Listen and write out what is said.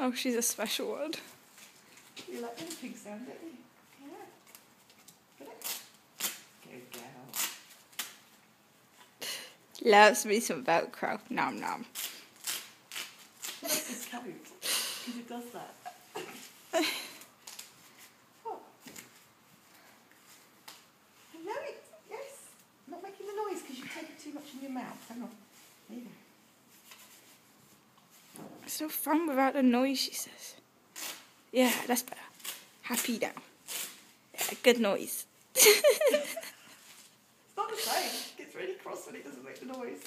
Oh, she's a special one. You like the pig sound, don't you? Yeah. Get it? Good girl. Loves me some Velcro. Nom nom. That's his coat, because it does that. Oh. Hello, yes. Not making the noise because you've taken too much in your mouth. Hang on. There you go. It's no fun without the noise, she says. Yeah, that's better. Happy now. Yeah, good noise. It's not the same. It gets really cross when it doesn't make the noise.